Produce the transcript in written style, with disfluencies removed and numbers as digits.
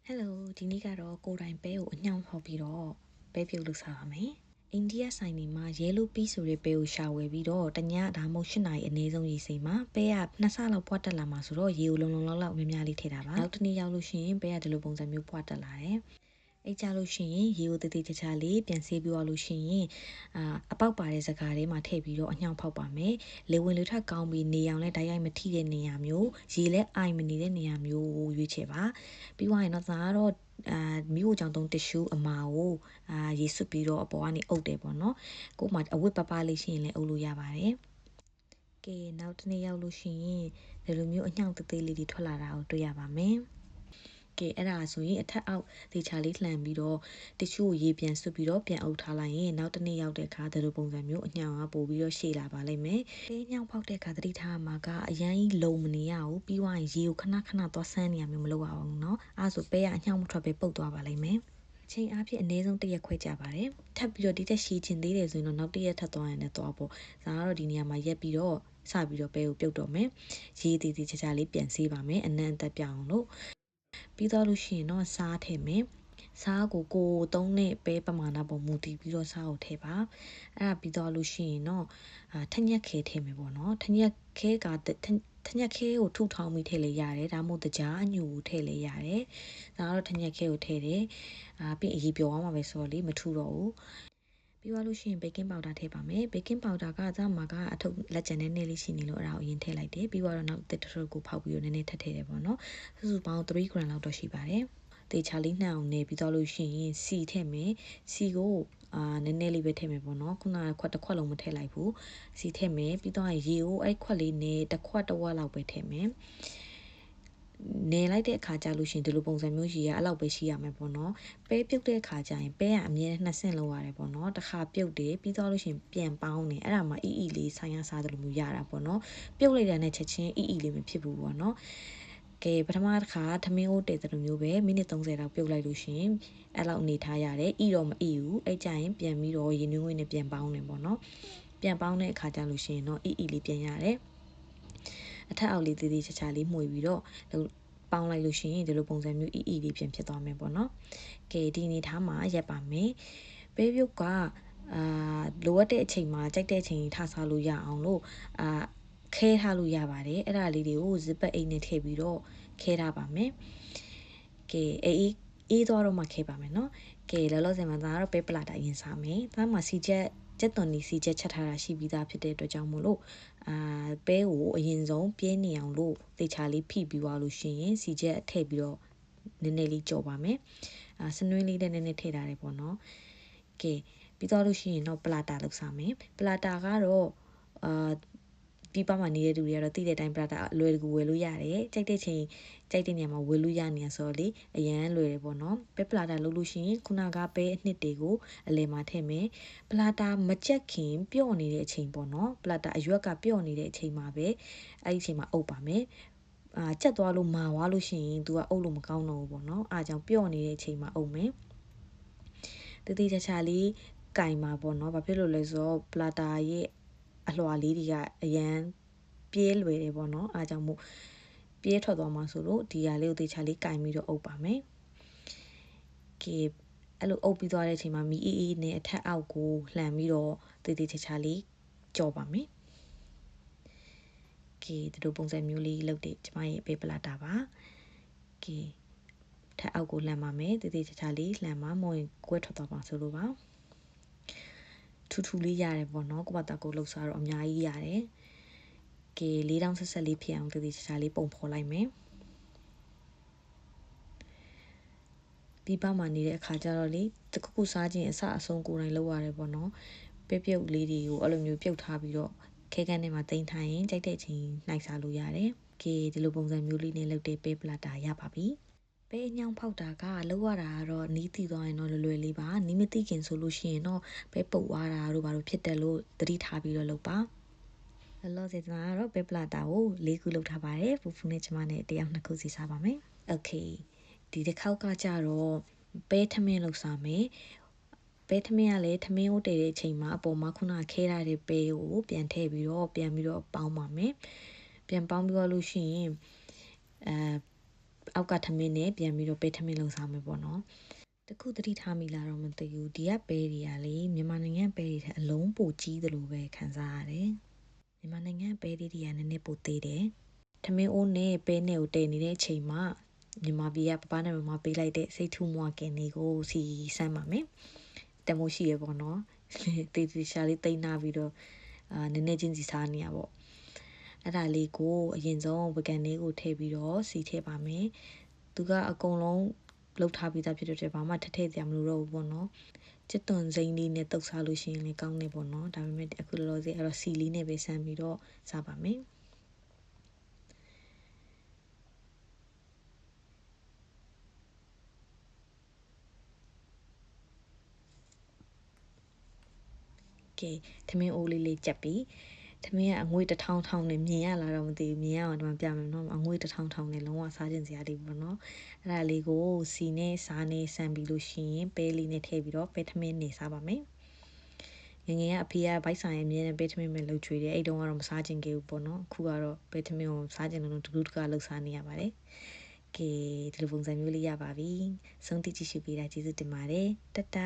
Hello ဒီနေ့ကတော့ကိုယ်တိုင်ပဲကိုအညောင်းဖောက်ပြီးတော့ပဲပြုတ်လို့စားပါမယ်အိန္ဒိယဆိုင်တွေမှာရဲလိုပီးဆိုတဲ့ပဲကိုရှာဝယ်ပြီးတော့တညဒါမှမဟုတ်8နာရီအနည်းဆုံးရေစိမ်မှာပဲက2ဆလောက်ပွားတက်လာမှာဆိုတော့ရေကိုလုံလောက်များများလေးထည့်တာပါနောက်တစ်နေ့ရောက်လို့ရှိရင်ပဲကဒီလိုပုံစံမျိုးပွားတက်လာတယ်အဲ့ကြလို့ရှိရင်ရေကိုတည်တည်ချာချာလေးပြန်ဆေးပြီးတော့လို့ရှိရင်အပေါက်ပါတဲ့စကားထဲမှာထည့်ပြီးတော့အညောင်းဖောက်ပါမယ်လေဝင်လေထွက်ကောင်းပြီးနေအောင်လဲဓာတ်ရိုက်မထိတဲ့နေရာမျိုးရေလဲအိုင်မနေတဲ့နေရာမျိုးကိုရွေးချယ်ပါပြီးသွားရင်တော့ဒါကတော့မိဖို့ကြောင့်တုံးတ िश ူးအမာကိုရေဆွတ်ပြီးတော့အပေါ်ကနေအုပ်တယ်ပေါ့နော်ကို့မှာအဝတ်ပပလေးရှိရင်လည်းအုပ်လို့ရပါတယ်ကဲနောက်တစ်နေ့ရောက်လို့ရှိရင်ဒီလိုမျိုးအညောင်းသေးသေးလေးတွေထွက်လာတာကိုတွေ့ရပါမယ်ကဲအဲ့ဒါဆိုရင်အထက်အောက်ဒေချာလေးလှန်ပြီးတော့တ िश ူးကိုရေပြန်ဆွတ်ပြီးတော့ပြန်အုပ်ထားလိုက်ရင်နောက်တစ်နေ့ရောက်တဲ့အခါဒီလိုပုံစံမျိုးအညောင်းကပို့ပြီးတော့ရှည်လာပါလိမ့်မယ်ပဲညောင်းဖောက်တဲ့အခါသတိထားမှာကအရန်ကြီးလုံမနေရဘူးပြီးသွားရင်ရေကိုခဏသွားဆန်းနေရမျိုးမလုပ်ရအောင်เนาะအဲ့ဆိုပဲကအညောင်းမထွက်ပဲပုတ်သွားပါလိမ့်မယ်ချိန်အားဖြင့်အနည်းဆုံး1ရက်ခွဲကြပါတယ်ထပ်ပြီးတော့ဒီတက်ရှည်ချင်သေးတယ်ဆိုရင်တော့နောက်1ရက်ထပ်သွားရင်လည်းသွားပေါ့ဒါကတော့ဒီနေရာမှာရက်ပြီးတော့စပြီးတော့ပဲကိုပြုတ်တော့မယ်ရေတည်ချာလေးပြန်ဆေးပါမယ်အနံ့အသက်ပြအောင်လို့ပြီးတော့လို့ရှိရင်တော့စားထည့်မယ်စားကိုသုံးနဲ့ပဲပမာဏပေါ်မူတည်ပြီးတော့စားကိုထည့်ပါအဲ့ဒါပြီးတော့လို့ရှိရင်တော့ထညက်ခဲထည့်မယ်ပေါ့နော်ထညက်ခဲကိုထုထောင်းပြီးထည့်လေရတယ်ဒါမှမဟုတ်တကြားအညူကိုထည့်လေရတယ်ဒါကတော့ထညက်ခဲကိုထည့်တယ်ပြီးအရေးပြောအောင်ပါပဲဆိုတော့လေမထုတော့ဘူးပြီးသွားလို့ရှိရင်ဘေကင်းပေါင်ဒါထည့်ပါမယ်ဘေကင်းပေါင်ဒါကဇာမာကအထုပ်လက်ကျန်နဲ့နည်းလေးရှိနေလို့အဲ့ဒါကိုအရင်ထည့်လိုက်တယ်ပြီးတော့နောက်တစ်ထုပ်ကိုဖောက်ပြီးတော့နည်းနည်းထပ်ထည့်တယ်ပေါ့နော်စုစုပေါင်း3 gram လောက်တော့ရှိပါတယ်တေချာလေးနှံ့အောင်နေပြီးတော့လို့ရှိရင်စီထည့်မယ်စီကိုနည်းနည်းလေးပဲထည့်မယ်ပေါ့နော်ခုနကခွက်တစ်ခွက်လုံးမထည့်လိုက်ဘူးစီထည့်မယ်ပြီးတော့ရေကိုအဲ့ခွက်လေးနဲ့တစ်ခွက်တစ်ဝက်လောက်ပဲထည့်မယ်နေလိုက်တဲ့အခါကျလို့ရှိရင်ဒီလိုပုံစံမျိုးရေကအဲ့လောက်ပဲရှိရမယ်ပေါ့နော်ပဲပြုတ်တဲ့အခါကျရင်ပဲကအမြဲ2ဆင့်လောက်ရတယ်ပေါ့နော်တစ်ခါပြုတ်တယ်ပြီးတော့လို့ရှိရင်ပြန်ပေါင်းတယ်အဲ့ဒါမှအီလေးဆိုင်ရစားတယ်လို့မျိုးရတာပေါ့နော်ပြုတ်လိုက်တာနဲ့ချက်ချင်းအီလေးမဖြစ်ဘူးပေါ့နော်ကဲပထမတစ်ခါထမင်းအိုးတည်တယ်လို့မျိုးပဲမိနစ်30လောက်ပြုတ်လိုက်လို့ရှိရင်အဲ့လောက်အနေထားရတယ်အီတော့မအီဘူးအဲ့ကြရင်ပြန်ပြီးတော့ရေနွေးငွေနဲ့ပြန်ပေါင်းတယ်ပေါ့နော်ပြန်ပေါင်းတဲ့အခါကျလို့ရှိရင်တော့အီလေးပြန်ရတယ်အထက်အောက်လေးသေးသေးချာချာလေးမှုွေပြီးတော့ပေါင်းလိုက်လို့ရှိရင်ဒီလိုပုံစံမျိုးအီလေးပြန်ဖြစ်သွားမယ်ပေါ့နော်ကဲဒီအနေထားမှာရက်ပါမယ်ပဲပြုတ်ကလိုအပ်တဲ့အချိန်မှာကြိုက်တဲ့အချိန်ထားစားလို့ရအောင်လို့ခဲထားလို့ရပါတယ်အဲ့ဒါလေးတွေကိုဇစ်ပတ်အိတ်နဲ့ထည့်ပြီးတော့ခဲထားပါမယ်ကဲအေးသွားတော့မှခဲပါမယ်နော်ကဲလောလောဆယ်မှာဒါကတော့ပဲပလာတာရင်စားမယ်ဒါမှစီချက်သွန်နီစီချက်ချက်ထားတာရှိပြီးသားဖြစ်တဲ့အတွက်ကြောင့်မို့လို့ပဲကိုအရင်ဆုံးပြင်းနေအောင်လို့တေချာလေးဖိပြီးသွားလို့ရှိရင်စီချက်ထည့်ပြီးတော့နည်းနည်းလေးကြော်ပါမယ်စနွင်းလေးနဲ့နည်းနည်းထည့်ထားတယ်ပေါ့နော်ကဲပြီးတော့လို့ရှိရင်တော့ပလာတာလောက်စားမယ်ပလာတာကတော့ပြပမှာနေတဲ့သူတွေကတော့သိတဲ့အတိုင်းပလာတာအလွယ်တကူဝယ်လို့ရတယ်ကြိုက်တဲ့ချိန်ကြိုက်တဲ့နေရာမှာဝယ်လို့ရနေရဆိုတော့လေအရန်လွယ်တယ်ပေါ့နော်ပဲပလာတာလုပ်လို့ရှိရင်ခုနကပဲအနှစ်တွေကိုအလယ်မှာထည့်မယ်ပလာတာမကြက်ခင်ပျော့နေတဲ့အချိန်ပေါ့နော်ပလာတာအရွက်ကပျော့နေတဲ့အချိန်မှာပဲအဲ့ဒီအချိန်မှာအုပ်ပါမယ်ကြက်သွားလို့မာသွားလို့ရှိရင် तू ကအုပ်လို့မကောင်းတော့ဘူးပေါ့နော်အားကြောင့်ပျော့နေတဲ့အချိန်မှာအုပ်မယ်တတိချာချာလေးကင်မှာပေါ့နော်ဘာဖြစ်လို့လဲဆိုတော့ပလာတာရဲ့အလွှာလေးတွေကအရန်ပြေးလွယ်တယ်ပေါ့နော်အားကြောင့်မို့ပြေးထွက်သွားမှာဆိုလို့ဒီဟာလေးကိုတေချာလေးကင်ပြီးတော့အုပ်ပါမယ်ကဲအဲ့လိုအုပ်ပြီးသွားတဲ့အချိန်မှာမီအေးနဲ့အထက်အောက်ကိုလှန်ပြီးတော့တေချာလေးကြော်ပါမယ်ကဲဒီလိုပုံစံမျိုးလေးလုပ်တဲ့ကျမရဲ့ပဲပလာတာပါကဲထက်အောက်ကိုလှန်ပါမယ်တေချာလေးလှန်ပါမဝင်ကွဲထွက်သွားပါဆိုလို့ပါထူထူလေးရတယ်ပေါ့နော်ကိုပါတာကိုလှုပ်စားတော့အများကြီးရတယ်ကဲ၄တောင်ဆက်လေးဖြစ်အောင်တေချာလေးပုံဖော်လိုက်မယ်ပြပမှာနေတဲ့အခါကျတော့လေတခုစားခြင်းအစအဆုံးကိုယ်တိုင်လုပ်ရတယ်ပေါ့နော်ပြုတ်လေးတွေကိုအဲ့လိုမျိုးပြုတ်ထားပြီးတော့ခဲကန်းထဲမှာတင်ထားရင်ကြိုက်တဲ့ချိန်နှိုက်စားလို့ရတယ်ကဲဒီလိုပုံစံမျိုးလေးနဲ့လုပ်တဲ့ပဲပလာတာရပါပြီပဲအညောင်းဖောက်တာကလောက်ရတာကတော့နီးတည်သွားရင်တော့လွယ်လေးပါနီးမသိခင်ဆိုလို့ရှိရင်တော့ပဲပုတ်သွားတာတို့ဘာလို့ဖြစ်တယ်လို့သတိထားပြီးတော့လုပ်ပါလောစေတနာကတော့ပဲပလာတာကို၄ခုလုပ်ထားပါတယ်ဖူဖူနဲ့ကျမနဲ့တယောက်2ခုစီစားပါမယ်โอเคဒီတစ်ခေါက်ကကြတော့ပဲထမင်းလုပ်စားမယ်ပဲထမင်းကလည်းထမင်းကိုတည်တဲ့အချိန်မှာအပေါ်မှာခုနခဲထားတဲ့ပဲကိုပြန်ထည့်ပြီးတော့ပေါင်းပါမယ်ပြန်ပေါင်းပြီးတော့လို့ရှိရင် အောက်ကထမင်းနဲ့ပြန်ပြီးတော့ပဲထမင်းလုံစားမယ်ပေါ့နော်တခုသတိထားမိလာတော့မသိဘူးဒီကပဲတွေကလေမြန်မာနိုင်ငံပဲတွေထက်အလုံးပိုကြီးသလိုပဲခံစားရတယ်မြန်မာနိုင်ငံပဲတွေကနည်းနည်းပိုသေးတယ်ထမင်းအိုးနဲ့ပဲနဲ့ကိုတည်နေတဲ့အချိန်မှာမြန်မာပြည်ကပပနဲ့မမပေးလိုက်တဲ့စိတ်ထူးမွားကင်တွေကိုစီစမ်းပါမယ်တမိုးရှိရပေါ့နော်တေးတေးရှာလေးတိတ်နာပြီးတော့နည်းနည်းချင်းစီစားနေရပေါ့အဲ့ဒါလေးကိုအရင်ဆုံးဝကန်လေးကိုထည့်ပြီးတော့စီထည့်ပါမယ်သူကအကုန်လုံးလှုပ်ထားပြီးသားဖြစ်တဲ့ဘာမှထထည့်ကြမလို့တော့ဘူးပေါ့နော်ချစ်သွန်စိမ့်လေးနဲ့တုပ်စားလို့ရှိရင်လည်းကောင်းနေပေါ့နော်ဒါပေမဲ့အခုလောလောဆယ်အဲ့တော့စီလေးနဲ့ပဲဆမ်းပြီးတော့စားပါမယ်ကဲထမင်းအိုးလေးကြက်ပြီးထမင်းကအငွေ့တစ်ထောင်ထောင်နဲ့မြင်ရလာတော့မသိဘူးမြင်ရအောင်ဒီမှာပြမယ်နော်အငွေ့တစ်ထောင်ထောင်နဲ့လုံးဝစားခြင်းစရာလေးပေါ့နော်အဲ့ဒါလေးကိုစီနဲ့စားနဲ့ဆန်ပြီးလို့ရှိရင်ပဲလေးနဲ့ထည့်ပြီးတော့ပဲထမင်းနေစားပါမယ်ငငယ်ကအဖေကဗိုက်ဆိုင်အမြဲတမ်းပဲထမင်းပဲလှုပ်ချွေတယ်အဲ့တုန်းကတော့မစားခြင်းခဲ့ဘူးပေါ့နော်အခုကတော့ပဲထမင်းကိုစားခြင်းလို့တကူးတကလှုပ်စားနေရပါတယ်ကဲဒီလိုပုံစံမျိုးလေးရပါပြီဆုံးတိကြည့်ရှုပေးတာကျေးဇူးတင်ပါတယ်တတ